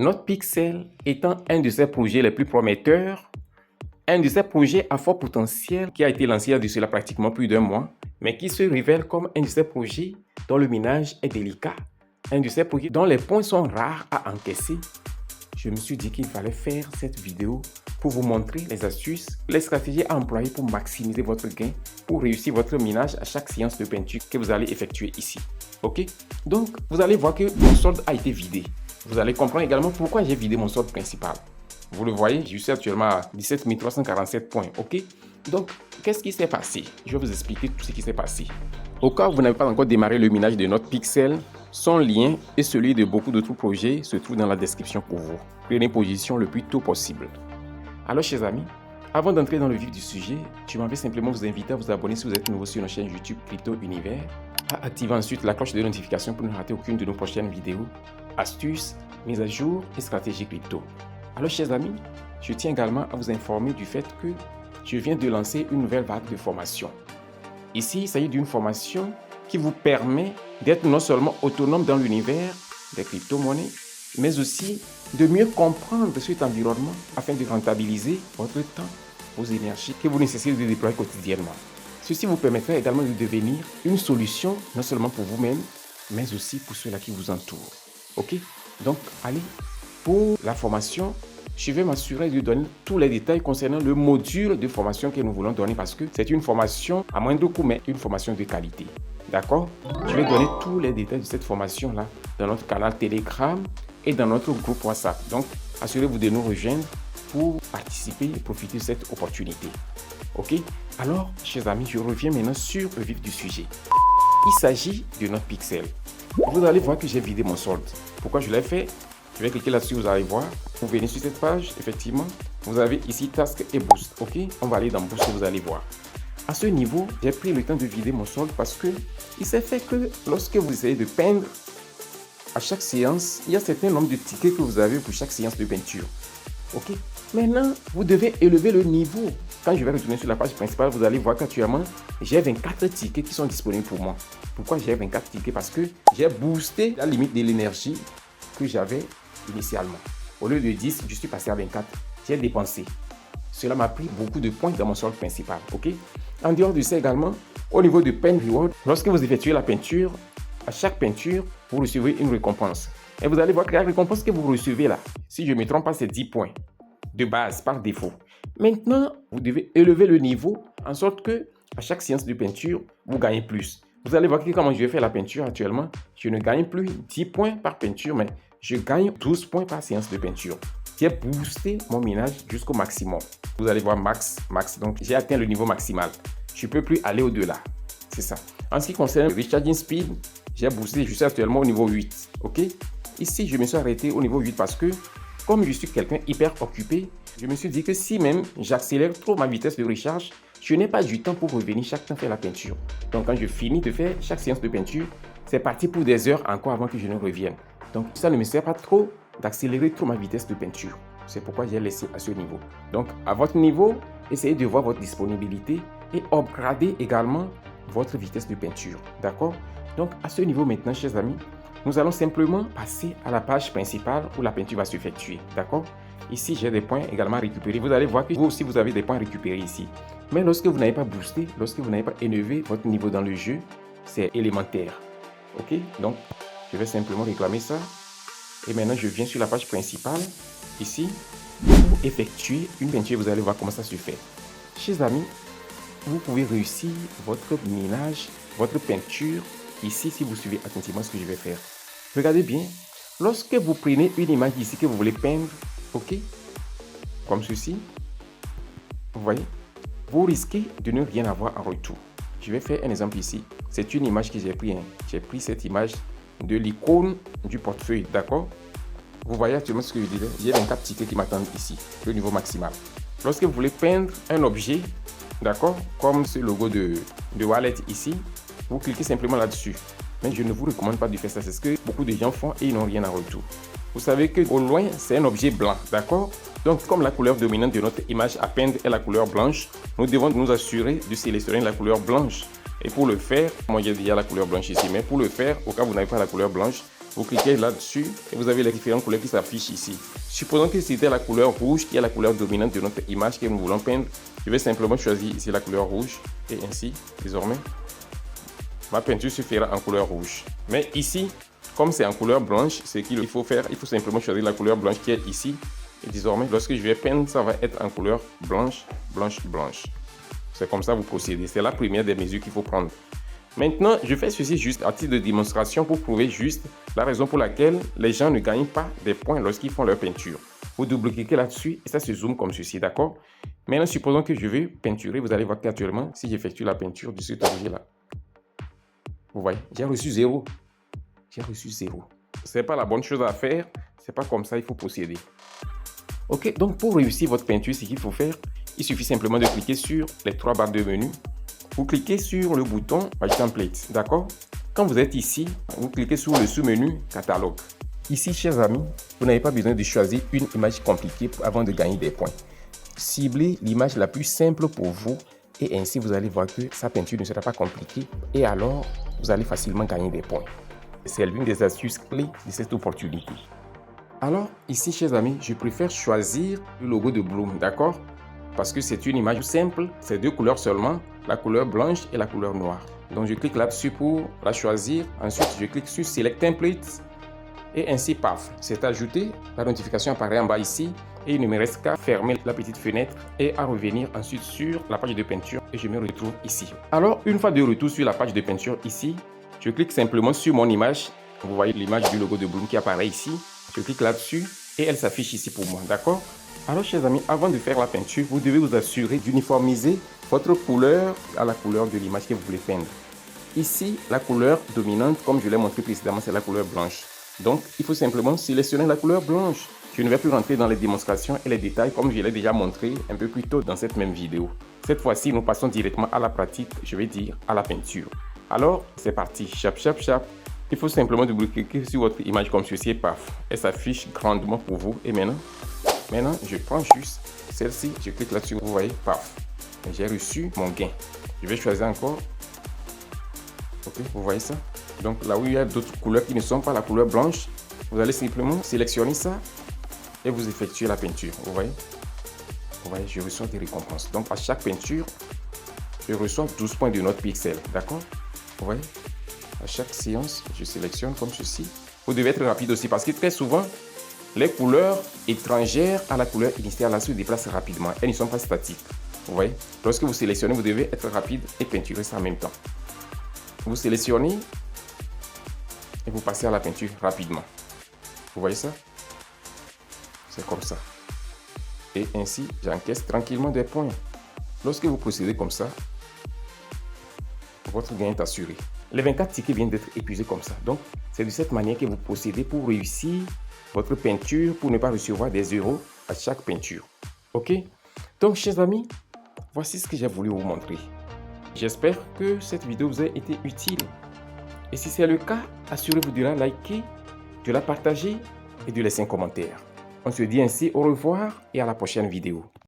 NotePixel étant un de ces projets les plus prometteurs, un de ces projets à fort potentiel qui a été lancé il y a de cela pratiquement plus d'un mois, mais qui se révèle comme un de ces projets dont le minage est délicat, un de ces projets dont les points sont rares à encaisser, je me suis dit qu'il fallait faire cette vidéo pour vous montrer les astuces, les stratégies à employer pour maximiser votre gain, pour réussir votre minage à chaque séance de peinture que vous allez effectuer ici. Ok? Donc, vous allez voir que mon solde a été vidé. Vous allez comprendre également pourquoi j'ai vidé mon solde principal. Vous le voyez, je suis actuellement à 17 347 points. Ok? Donc, qu'est-ce qui s'est passé? Je vais vous expliquer tout ce qui s'est passé. Au cas où vous n'avez pas encore démarré le minage de NotePixel, son lien et celui de beaucoup d'autres projets se trouvent dans la description pour vous. Prenez position le plus tôt possible. Alors, chers amis, avant d'entrer dans le vif du sujet, je m'en vais simplement vous inviter à vous abonner si vous êtes nouveau sur notre chaîne YouTube Crypto Univers, à activer ensuite la cloche de notification pour ne rater aucune de nos prochaines vidéos, astuces, mises à jour et stratégies crypto. Alors, chers amis, je tiens également à vous informer du fait que je viens de lancer une nouvelle vague de formation. Ici, il s'agit d'une formation qui vous permet d'être non seulement autonome dans l'univers des crypto-monnaies, mais aussi de mieux comprendre cet environnement afin de rentabiliser votre temps, vos énergies que vous nécessitez de déployer quotidiennement. Ceci vous permettra également de devenir une solution non seulement pour vous-même, mais aussi pour ceux-là qui vous entourent. Ok? Donc, allez, pour la formation, je vais m'assurer de donner tous les détails concernant le module de formation que nous voulons donner parce que c'est une formation à moindre coût, mais une formation de qualité. D'accord? Je vais donner tous les détails de cette formation-là dans notre canal Telegram et dans notre groupe WhatsApp. Donc, assurez-vous de nous rejoindre pour participer et profiter de cette opportunité. Ok? Alors, chers amis, je reviens maintenant sur le vif du sujet. Il s'agit de NotePixel. Vous allez voir que j'ai vidé mon solde. Pourquoi je l'ai fait? Je vais cliquer là-dessus, vous allez voir. Vous venez sur cette page, effectivement, vous avez ici Task et Boost. Ok? On va aller dans Boost et vous allez voir. À ce niveau, j'ai pris le temps de vider mon solde parce que il s'est fait que lorsque vous essayez de peindre, à chaque séance, il y a un certain nombre de tickets que vous avez pour chaque séance de peinture. Ok? Maintenant, vous devez élever le niveau. Quand je vais retourner sur la page principale, vous allez voir qu'actuellement, j'ai 24 tickets qui sont disponibles pour moi. Pourquoi j'ai 24 tickets? Parce que j'ai boosté la limite de l'énergie que j'avais initialement. Au lieu de 10, je suis passé à 24. J'ai dépensé. Cela m'a pris beaucoup de points dans mon solde principal. Ok? En dehors de ça également, au niveau de Paint Reward, lorsque vous effectuez la peinture, à chaque peinture, vous recevez une récompense. Et vous allez voir que la récompense que vous recevez là, si je ne me trompe pas, c'est 10 points de base par défaut. Maintenant, vous devez élever le niveau en sorte que à chaque séance de peinture, vous gagnez plus. Vous allez voir que comment je vais faire la peinture actuellement, je ne gagne plus 10 points par peinture, mais je gagne 12 points par séance de peinture. J'ai boosté mon minage jusqu'au maximum. Vous allez voir max. Donc, j'ai atteint le niveau maximal. Je ne peux plus aller au-delà. C'est ça. En ce qui concerne le recharging speed, j'ai boosté, je suis actuellement au niveau 8. Ok? Ici, je me suis arrêté au niveau 8 parce que, comme je suis quelqu'un hyper occupé, je me suis dit que si même j'accélère trop ma vitesse de recharge, je n'ai pas du temps pour revenir chaque temps faire la peinture. Donc, quand je finis de faire chaque séance de peinture, c'est parti pour des heures encore avant que je ne revienne. Donc, ça ne me sert pas trop d'accélérer trop ma vitesse de peinture. C'est pourquoi j'ai laissé à ce niveau. Donc, à votre niveau, essayez de voir votre disponibilité et upgrader également votre vitesse de peinture. D'accord? Donc, à ce niveau maintenant, chers amis, nous allons simplement passer à la page principale où la peinture va s'effectuer. D'accord? Ici, j'ai des points également à récupérer. Vous allez voir que vous aussi, vous avez des points à récupérer ici. Mais lorsque vous n'avez pas boosté, lorsque vous n'avez pas élevé votre niveau dans le jeu, c'est élémentaire. Ok? Donc, je vais simplement réclamer ça. Et maintenant, je viens sur la page principale. Ici, pour effectuer une peinture, vous allez voir comment ça se fait. Chers amis, vous pouvez réussir votre minage, votre peinture, ici, si vous suivez attentivement ce que je vais faire. Regardez bien, lorsque vous prenez une image ici que vous voulez peindre, ok, comme ceci, vous voyez, vous risquez de ne rien avoir en retour. Je vais faire un exemple ici. C'est une image que j'ai pris. J'ai pris cette image de l'icône du portefeuille, d'accord? Vous voyez actuellement ce que je disais. J'ai 24 tickets qui m'attendent ici, le niveau maximal. Lorsque vous voulez peindre un objet, d'accord, comme ce logo de Wallet ici, vous cliquez simplement là-dessus. Mais je ne vous recommande pas de faire ça, c'est ce que beaucoup de gens font et ils n'ont rien en retour. Vous savez qu'au loin, c'est un objet blanc, d'accord? Donc, comme la couleur dominante de notre image à peindre est la couleur blanche, nous devons nous assurer de sélectionner la couleur blanche. Et pour le faire, moi j'ai déjà la couleur blanche ici, mais pour le faire, au cas où vous n'avez pas la couleur blanche, Vous cliquez là-dessus et vous avez les différentes couleurs qui s'affichent ici. Supposons que c'était la couleur rouge qui est la couleur dominante de notre image que nous voulons peindre. Je vais simplement choisir ici la couleur rouge et ainsi, désormais, ma peinture se fera en couleur rouge. Mais ici, comme c'est en couleur blanche, ce qu'il faut faire, il faut simplement choisir la couleur blanche qui est ici. Et désormais, lorsque je vais peindre, ça va être en couleur blanche, blanche, blanche. C'est comme ça que vous procédez. C'est la première des mesures qu'il faut prendre. Maintenant, je fais ceci juste à titre de démonstration pour prouver juste la raison pour laquelle les gens ne gagnent pas des points lorsqu'ils font leur peinture. Vous double-cliquez là-dessus et ça se zoome comme ceci, d'accord? Maintenant, supposons que je vais peinturer. Vous allez voir qu'actuellement, si j'effectue la peinture de cet objet-là, vous voyez, j'ai reçu 0. J'ai reçu 0. Ce n'est pas la bonne chose à faire. C'est pas comme ça il faut procéder. Ok, donc pour réussir votre peinture, ce qu'il faut faire, il suffit simplement de cliquer sur les 3 barres de menu. Vous cliquez sur le bouton Page Template, d'accord? Quand vous êtes ici, vous cliquez sur le sous-menu Catalogue. Ici, chers amis, vous n'avez pas besoin de choisir une image compliquée avant de gagner des points. Ciblez l'image la plus simple pour vous et ainsi vous allez voir que sa peinture ne sera pas compliquée et alors vous allez facilement gagner des points. C'est l'une des astuces clés de cette opportunité. Alors, ici, chers amis, je préfère choisir le logo de Bloom, d'accord? Parce que c'est une image simple, c'est 2 couleurs seulement, la couleur blanche et la couleur noire. Donc, je clique là-dessus pour la choisir. Ensuite, je clique sur Select Template et ainsi, paf, c'est ajouté. La notification apparaît en bas ici et il ne me reste qu'à fermer la petite fenêtre et à revenir ensuite sur la page de peinture et je me retrouve ici. Alors, une fois de retour sur la page de peinture ici, je clique simplement sur mon image. Vous voyez l'image du logo de Bloom qui apparaît ici. Je clique là-dessus et elle s'affiche ici pour moi, d'accord? Alors, chers amis, avant de faire la peinture, vous devez vous assurer d'uniformiser votre couleur à la couleur de l'image que vous voulez peindre. Ici, la couleur dominante, comme je l'ai montré précédemment, c'est la couleur blanche. Donc, il faut simplement sélectionner la couleur blanche. Je ne vais plus rentrer dans les démonstrations et les détails comme je l'ai déjà montré un peu plus tôt dans cette même vidéo. Cette fois-ci, nous passons directement à la pratique, je vais dire à la peinture. Alors, c'est parti, chap, chap, chap. Il faut simplement double-cliquer sur votre image comme ceci et paf, elle s'affiche grandement pour vous. Et maintenant, je prends juste celle-ci, je clique là-dessus, vous voyez, paf, j'ai reçu mon gain. Je vais choisir encore. Ok, vous voyez ça? Donc là où il y a d'autres couleurs qui ne sont pas la couleur blanche, vous allez simplement sélectionner ça et vous effectuez la peinture. Vous voyez, je reçois des récompenses. Donc à chaque peinture, je reçois 12 points de note pixel. D'accord? Vous voyez? À chaque séance, je sélectionne comme ceci. Vous devez être rapide aussi parce que très souvent, les couleurs étrangères à la couleur initiale se déplacent rapidement. Elles ne sont pas statiques. Vous voyez? Lorsque vous sélectionnez, vous devez être rapide et peinturer ça en même temps. Vous sélectionnez et vous passez à la peinture rapidement. Vous voyez ça? C'est comme ça. Et ainsi, j'encaisse tranquillement des points. Lorsque vous procédez comme ça, votre gain est assuré. Les 24 tickets viennent d'être épuisés comme ça. Donc, c'est de cette manière que vous procédez pour réussir votre peinture, pour ne pas recevoir des euros à chaque peinture. Ok? Donc, chers amis, voici ce que j'ai voulu vous montrer. J'espère que cette vidéo vous a été utile. Et si c'est le cas, assurez-vous de la liker, de la partager et de laisser un commentaire. On se dit ainsi au revoir et à la prochaine vidéo.